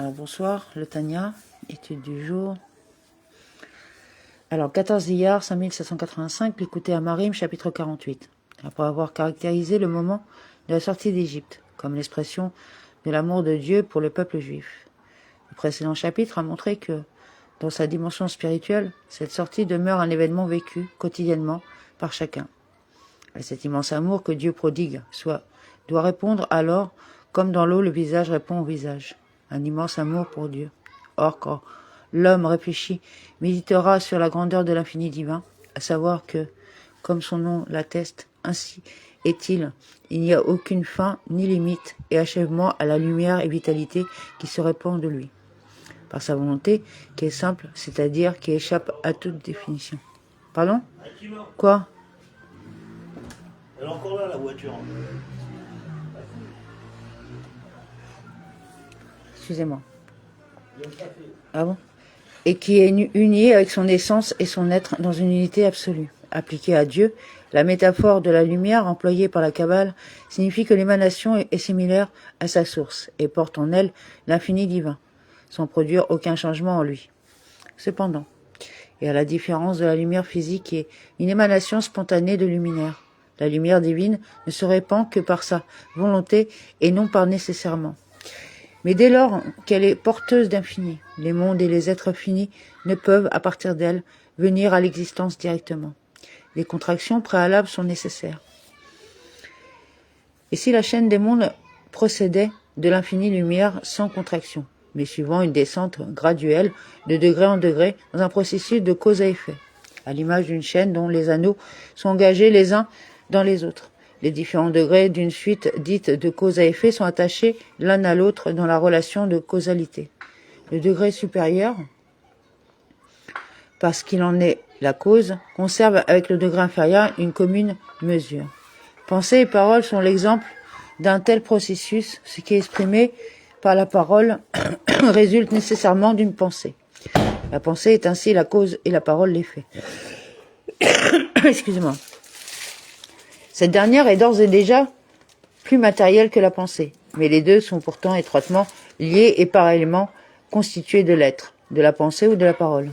Alors bonsoir, le Tanya, étude du jour. Alors 14 Iyar 5785, l'écouter à Marim, chapitre 48. Après avoir caractérisé le moment de la sortie d'Égypte, comme l'expression de l'amour de Dieu pour le peuple juif. Le précédent chapitre a montré que, dans sa dimension spirituelle, cette sortie demeure un événement vécu quotidiennement par chacun. Et cet immense amour que Dieu prodigue doit répondre alors, comme dans l'eau le visage répond au visage. Un immense amour pour Dieu. Or, quand l'homme réfléchit, méditera sur la grandeur de l'infini divin, à savoir que, comme son nom l'atteste, ainsi est-il, il n'y a aucune fin ni limite et achèvement à la lumière et vitalité qui se répand de lui, par sa volonté qui est simple, c'est-à-dire qui échappe à toute définition. Pardon ? Quoi ? Elle est encore là, la voiture. Excusez-moi. Ah bon ? Et qui est uni avec son essence et son être dans une unité absolue. Appliquée à Dieu, la métaphore de la lumière employée par la Kabbale signifie que l'émanation est similaire à sa source et porte en elle l'infini divin, sans produire aucun changement en lui. Cependant, et à la différence de la lumière physique qui est une émanation spontanée de luminaire, la lumière divine ne se répand que par sa volonté et non par nécessairement. Mais dès lors qu'elle est porteuse d'infini, les mondes et les êtres finis ne peuvent, à partir d'elle, venir à l'existence directement. Les contractions préalables sont nécessaires. Et si la chaîne des mondes procédait de l'infinie lumière sans contraction, mais suivant une descente graduelle de degré en degré dans un processus de cause à effet, à l'image d'une chaîne dont les anneaux sont engagés les uns dans les autres. Les différents degrés d'une suite dite de cause à effet sont attachés l'un à l'autre dans la relation de causalité. Le degré supérieur, parce qu'il en est la cause, conserve avec le degré inférieur une commune mesure. Pensée et parole sont l'exemple d'un tel processus. Ce qui est exprimé par la parole résulte nécessairement d'une pensée. La pensée est ainsi la cause et la parole l'effet. Excusez-moi. Cette dernière est d'ores et déjà plus matérielle que la pensée, mais les deux sont pourtant étroitement liés et parallèlement constitués de l'être, de la pensée ou de la parole.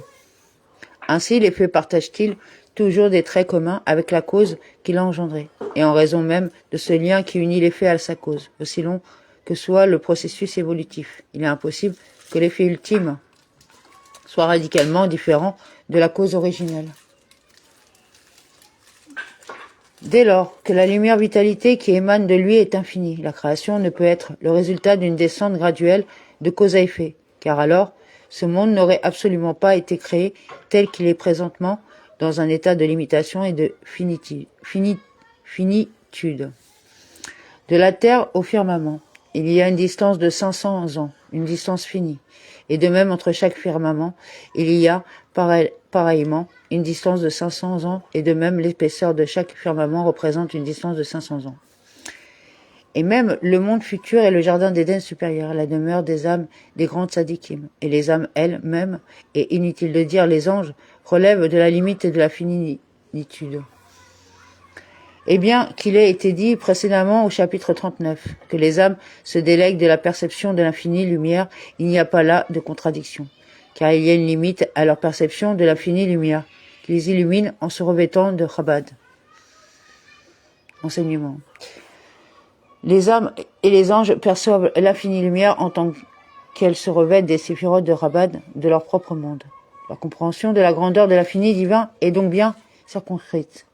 Ainsi, les faits partagent-ils toujours des traits communs avec la cause qui l'a engendré, et en raison même de ce lien qui unit l'effet à sa cause, aussi long que soit le processus évolutif. Il est impossible que l'effet ultime soit radicalement différent de la cause originelle. Dès lors que la lumière vitalité qui émane de lui est infinie, la création ne peut être le résultat d'une descente graduelle de cause à effet, car alors ce monde n'aurait absolument pas été créé tel qu'il est présentement dans un état de limitation et de finitude. De la terre au firmament, il y a une distance de 500 ans, une distance finie, et de même entre chaque firmament, il y a pareillement une distance de 500 ans, et de même l'épaisseur de chaque firmament représente une distance de 500 ans. Et même le monde futur est le jardin d'Éden supérieur, la demeure des âmes des grandes sadikim, et les âmes elles-mêmes, et inutile de dire les anges, relèvent de la limite et de la finitude. Et bien qu'il ait été dit précédemment au chapitre 39, que les âmes se délèguent de la perception de l'infinie lumière, il n'y a pas là de contradiction, car il y a une limite à leur perception de l'infinie lumière, qui les illumine en se revêtant de Chabad. Enseignement. Les âmes et les anges perçoivent l'infinie lumière en tant qu'elles se revêtent des séphirotes de Chabad de leur propre monde. Leur compréhension de la grandeur de l'infini divin est donc bien circonscrite.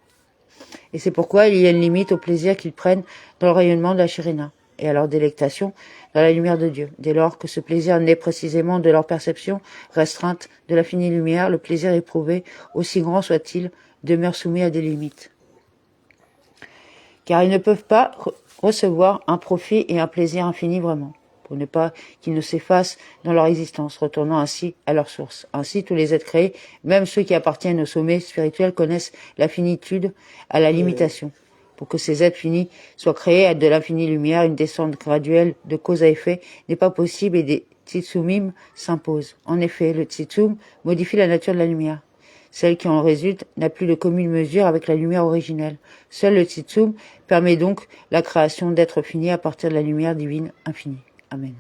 Et c'est pourquoi il y a une limite au plaisir qu'ils prennent dans le rayonnement de la Shirina et à leur délectation dans la lumière de Dieu. Dès lors que ce plaisir naît précisément de leur perception restreinte de l'infinie lumière, le plaisir éprouvé, aussi grand soit-il, demeure soumis à des limites. Car ils ne peuvent pas recevoir un profit et un plaisir infini vraiment, pour ne pas qu'ils ne s'effacent dans leur existence, retournant ainsi à leur source. Ainsi, tous les êtres créés, même ceux qui appartiennent au sommet spirituel, connaissent la finitude à la limitation. Pour que ces êtres finis soient créés à de l'infinie lumière, une descente graduelle de cause à effet n'est pas possible et des tsitsumim s'imposent. En effet, le tsitsum modifie la nature de la lumière. Celle qui en résulte n'a plus de commune mesure avec la lumière originelle. Seul le tsitsum permet donc la création d'êtres finis à partir de la lumière divine infinie. Amen.